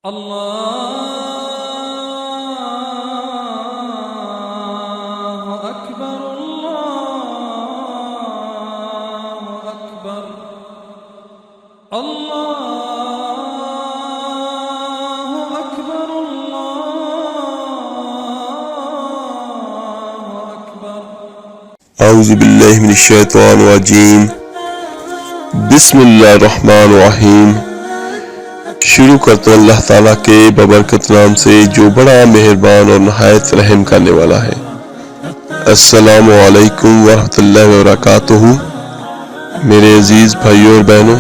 الله أكبر الله أكبر الله أكبر الله أكبر اعوذ باللہ من الشیطان الرجیم بسم اللہ الرحمن الرحیم۔ شروع کرتا ہوں اللہ تعالیٰ کے ببرکت نام سے جو بڑا مہربان اور نہایت رحم کرنے والا ہے۔ السلام علیکم ورحمۃ اللہ وبرکاتہ۔ میرے عزیز بھائیوں اور بہنوں،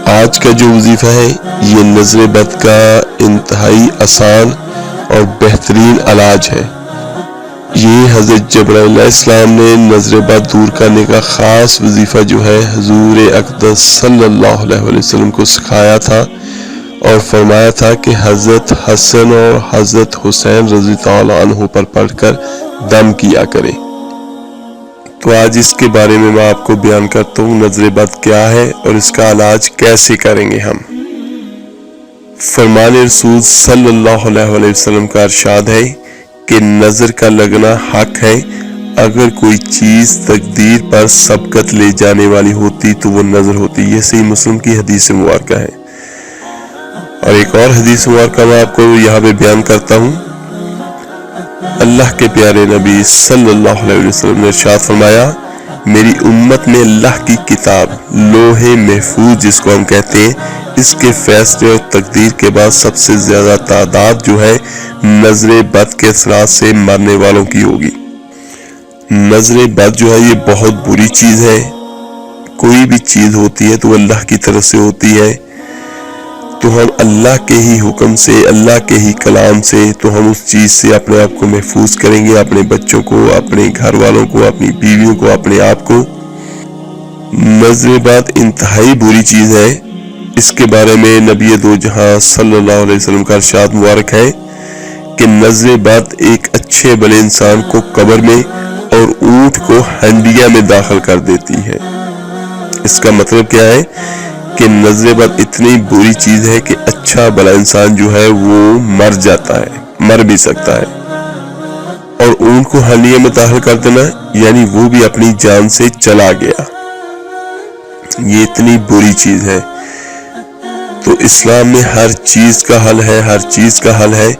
آج کا جو وظیفہ ہے یہ نظر بد کا انتہائی آسان اور بہترین علاج ہے۔ یہ حضرت جبرائیل علیہ السلام نے نظر بد دور کرنے کا خاص وظیفہ جو ہے حضور اقدس صلی اللہ علیہ وسلم کو سکھایا تھا اور فرمایا تھا کہ حضرت حسن اور حضرت حسین رضی اللہ عنہ پر پڑھ کر دم کیا کریں۔ تو آج اس کے بارے میں آپ کو بیان کرتا ہوں نظر بد کیا ہے اور اس کا علاج کیسے کریں گے ہم۔ فرمان رسول صلی اللہ علیہ وسلم کا ارشاد ہے کہ نظر کا لگنا حق ہے۔ اگر کوئی چیز تقدیر پر سبقت لے جانے والی ہوتی تو وہ نظر ہوتی۔ یہ صحیح مسلم کی حدیث مبارکہ ہے۔ اور ایک اور حدیث مبارکہ میں آپ کو یہاں پہ بیان کرتا ہوں۔ اللہ کے پیارے نبی صلی اللہ علیہ وسلم نے ارشاد فرمایا، میری امت میں اللہ کی کتاب لوح محفوظ جس کو ہم کہتے ہیں، اس کے فیصلے اور تقدیر کے بعد سب سے زیادہ تعداد جو ہے نظر بد کے اثرات سے مرنے والوں کی ہوگی۔ نظر بد جو ہے یہ بہت بری چیز ہے۔ کوئی بھی چیز ہوتی ہے تو اللہ کی طرف سے ہوتی ہے، تو ہم اللہ کے ہی حکم سے، اللہ کے ہی کلام سے تو ہم اس چیز سے اپنے آپ کو محفوظ کریں گے، اپنے بچوں کو، اپنے گھر والوں کو، اپنی بیویوں کو، اپنے آپ کو۔ نظر بد انتہائی بری چیز ہے۔ اس کے بارے میں نبی دو جہاں صلی اللہ علیہ وسلم کا ارشاد مبارک ہے کہ نظر بد ایک اچھے بڑے انسان کو قبر میں اور اونٹ کو ہنڈیا میں داخل کر دیتی ہے۔ اس کا مطلب کیا ہے کہ نظر بد اتنی بری چیز ہے کہ اچھا بڑا انسان جو ہے وہ مر جاتا ہے، مر بھی سکتا ہے۔ اور اونٹ کو ہنڈیا میں داخل کر دینا یعنی وہ بھی اپنی جان سے چلا گیا۔ یہ اتنی بری چیز ہے۔ تو اسلام میں ہر چیز کا حل ہے، ہر چیز کا حل ہے۔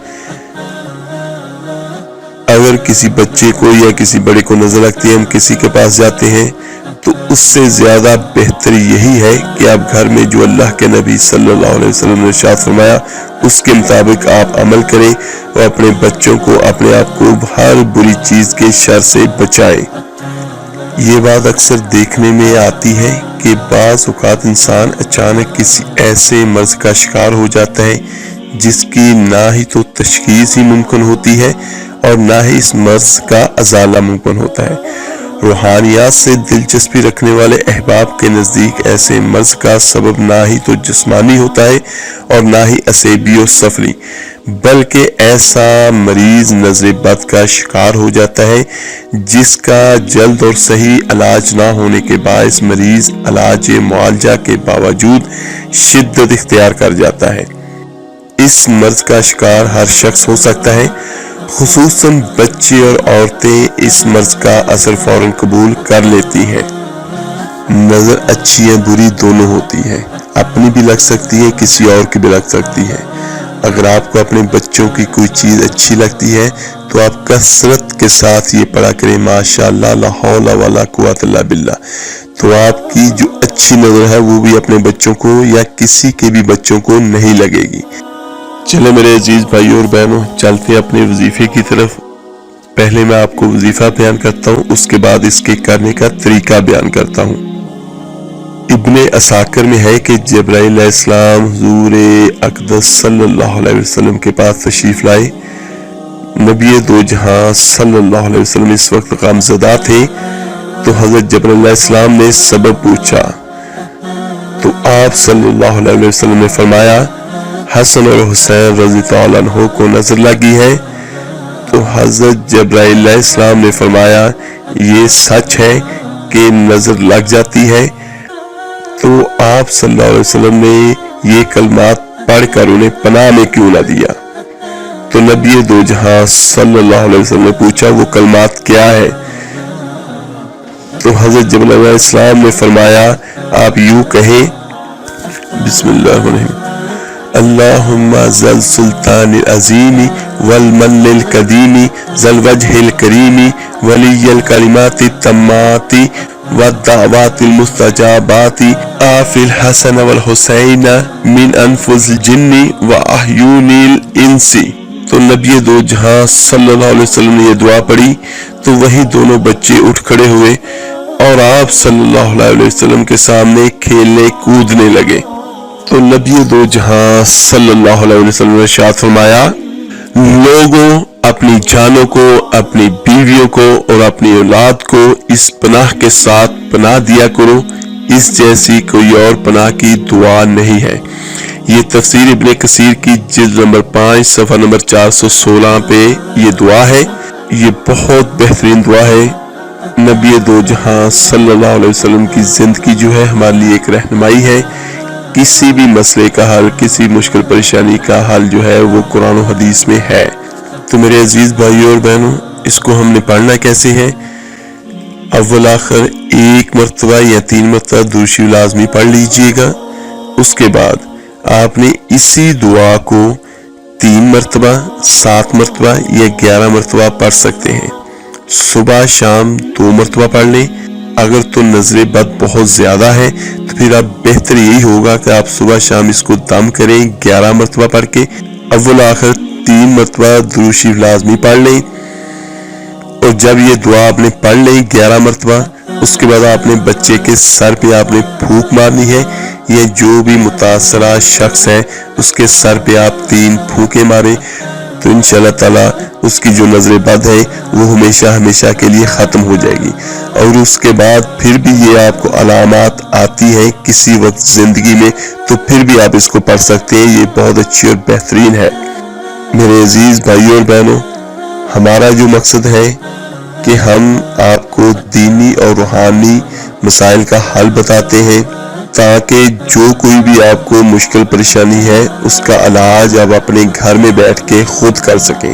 اگر کسی بچے کو یا کسی بڑے کو نظر لگتی ہے، ہم کسی کے پاس جاتے ہیں تو اس سے زیادہ بہتر یہی ہے کہ آپ گھر میں جو اللہ کے نبی صلی اللہ علیہ وسلم نے ارشاد فرمایا اس کے مطابق آپ عمل کریں اور اپنے بچوں کو، اپنے آپ کو ہر بری چیز کے شر سے بچائیں۔ یہ بات اکثر دیکھنے میں آتی ہے کہ بعض اوقات انسان اچانک کسی ایسے مرض کا شکار ہو جاتا ہے جس کی نہ ہی تو تشخیص ہی ممکن ہوتی ہے اور نہ ہی اس مرض کا ازالہ ممکن ہوتا ہے۔ روحانیات سے دلچسپی رکھنے والے احباب کے نزدیک ایسے مرض کا سبب نہ ہی تو جسمانی ہوتا ہے اور نہ ہی عصبی اور سفری، بلکہ ایسا مریض نظر بد کا شکار ہو جاتا ہے جس کا جلد اور صحیح علاج نہ ہونے کے باعث مریض علاج معالجہ کے باوجود شدت اختیار کر جاتا ہے۔ اس مرض کا شکار ہر شخص ہو سکتا ہے، خصوصاً بچے اور عورتیں اس مرض کا اثر فوراً قبول کر لیتی ہیں۔ نظر اچھی یا بری دونوں ہوتی ہے، اپنی بھی لگ سکتی ہے، کسی اور کی بھی لگ سکتی ہے۔ اگر آپ کو اپنے بچوں کی کوئی چیز اچھی لگتی ہے تو آپ کثرت کے ساتھ یہ پڑھا کریں ماشاءاللہ لا حول ولا قوت الا باللہ، تو آپ کی جو اچھی نظر ہے وہ بھی اپنے بچوں کو یا کسی کے بھی بچوں کو نہیں لگے گی۔ چلے میرے عزیز بھائیوں اور بہنوں، چلتے ہیں اپنے وظیفے کی طرف۔ پہلے میں آپ کو وظیفہ بیان کرتا ہوں، اس کے بعد اس کے کرنے کا طریقہ بیان کرتا ہوں۔ ابن عساکر میں ہے کہ جبرائیل علیہ السلام حضور اقدس صلی اللہ علیہ وسلم کے پاس تشریف لائے۔ نبی دو جہاں صلی اللہ علیہ وسلم اس وقت غمزدہ تھے تو حضرت جبرائیل علیہ السلام نے سبب پوچھا تو آپ صلی اللہ علیہ وسلم نے فرمایا حسن اور حسین رضی اللہ عنہ کو نظر لگی ہے۔ تو حضرت جبرائیل علیہ السلام نے فرمایا یہ سچ ہے کہ نظر لگ جاتی ہے۔ تو آپ صلی اللہ علیہ وسلم نے یہ کلمات پڑھ کر انہیں پناہ میں کیوں نہ دیا؟ تو نبی دو جہاں صلی اللہ علیہ وسلم نے پوچھا وہ کلمات کیا ہے؟ تو حضرت جبرائیل علیہ السلام نے فرمایا آپ یوں کہیں بسم اللہ الرحمن الرحیم اللہم ذل سلطان العظیم والمن القدیم ذل وجہ الکریم ولی الکلمات التامات والدعوات المستجابات آف الحسن والحسین من انفس الجن واحیون الانس۔ تو نبی دو جہاں صلی اللہ علیہ وسلم نے یہ دعا پڑھی تو وہی دونوں بچے اٹھ کھڑے ہوئے اور آپ صلی اللہ علیہ وسلم کے سامنے کھیلنے کودنے لگے۔ تو نبی دو جہاں صلی اللہ علیہ وسلم نے ارشاد فرمایا لوگوں اپنی جانوں کو، اپنی بیویوں کو اور اپنی اولاد کو اس پناہ کے ساتھ پناہ دیا کرو، اس جیسی کوئی اور پناہ کی دعا نہیں ہے۔ یہ تفسیر ابن کثیر کی جلد نمبر 5 صفحہ نمبر 416 پہ یہ دعا ہے۔ یہ بہت بہترین دعا ہے۔ نبی دو جہاں صلی اللہ علیہ وسلم کی زندگی جو ہے ہمارے لیے ایک رہنمائی ہے۔ کسی بھی مسئلے کا حل، کسی مشکل پریشانی کا حل جو ہے وہ قرآن و حدیث میں ہے۔ تو میرے عزیز بھائیوں اور بہنوں، اس کو ہم نے پڑھنا کیسے ہے؟ اول آخر 1 مرتبہ یا 3 مرتبہ درود شریف لازمی پڑھ لیجئے گا۔ اس کے بعد آپ نے اسی دعا کو 3 مرتبہ، 7 مرتبہ یا 11 مرتبہ پڑھ سکتے ہیں۔ صبح شام 2 مرتبہ پڑھ لیں۔ اگر تو نظر بد بہت زیادہ ہے تو پھر اب بہتر یہی ہوگا کہ آپ صبح شام اس کو دم کریں 11 مرتبہ پڑھ کے۔ اول آخر 3 مرتبہ درود شریف لازمی پڑھ لیں، اور جب یہ دعا آپ نے پڑھ لیں 11 مرتبہ، اس کے بعد آپ نے بچے کے سر پہ آپ نے پھونک مارنی ہے، یا جو بھی متاثرہ شخص ہے اس کے سر پہ آپ 3 پھونکے ماریں، تو انشاءاللہ تعالی اس کی جو نظر بد ہے وہ ہمیشہ ہمیشہ کے لیے ختم ہو جائے گی۔ اور اس کے بعد پھر بھی یہ آپ کو علامات آتی ہیں کسی وقت زندگی میں تو پھر بھی آپ اس کو پڑھ سکتے ہیں۔ یہ بہت اچھی اور بہترین ہے۔ میرے عزیز بھائیوں اور بہنوں، ہمارا جو مقصد ہے کہ ہم آپ کو دینی اور روحانی مسائل کا حل بتاتے ہیں، تاکہ جو کوئی بھی آپ کو مشکل پریشانی ہے اس کا علاج آپ اپنے گھر میں بیٹھ کے خود کر سکیں۔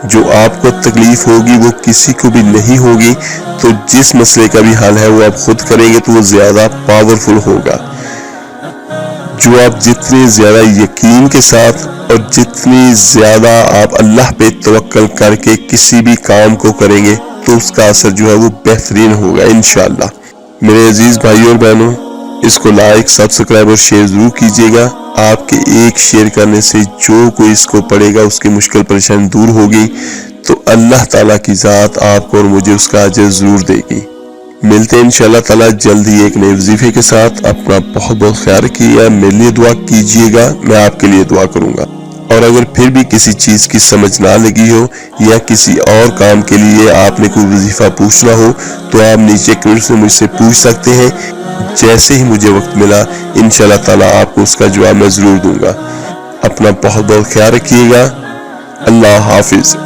جو آپ کو تکلیف ہوگی وہ کسی کو بھی نہیں ہوگی، تو جس مسئلے کا بھی حل ہے وہ آپ خود کریں گے تو وہ زیادہ پاورفل ہوگا۔ جو آپ جتنے زیادہ یقین کے ساتھ اور جتنی زیادہ آپ اللہ پہ توکل کر کے کسی بھی کام کو کریں گے تو اس کا اثر جو ہے وہ بہترین ہوگا انشاءاللہ۔ میرے عزیز بھائیوں اور بہنوں، اس کو لائک، سبسکرائب اور شیئر ضرور کیجیے گا۔ آپ کے ایک شیئر کرنے سے جو کوئی اس کو پڑھے گا اس کی مشکل پریشانی دور ہوگی، تو اللہ تعالیٰ کی ذات آپ کو اور مجھے اس کا اجر ضرور دے گی۔ ملتے ہیں انشاءاللہ تعالیٰ جلد ہی ایک نئے وظیفے کے ساتھ۔ اپنا بہت بہت خیال رکھیے گا، میرے لیے دعا کیجیے گا، میں آپ کے لیے دعا کروں گا۔ اور اگر پھر بھی کسی چیز کی سمجھ نہ لگی ہو یا کسی اور کام کے لیے آپ نے کوئی وظیفہ پوچھنا ہو تو آپ نیچے کمنٹس میں مجھ سے پوچھ سکتے ہیں۔ جیسے ہی مجھے وقت ملا انشاءاللہ تعالیٰ آپ کو اس کا جواب میں ضرور دوں گا۔ اپنا بہت بہت خیال رکھیے گا۔ اللہ حافظ۔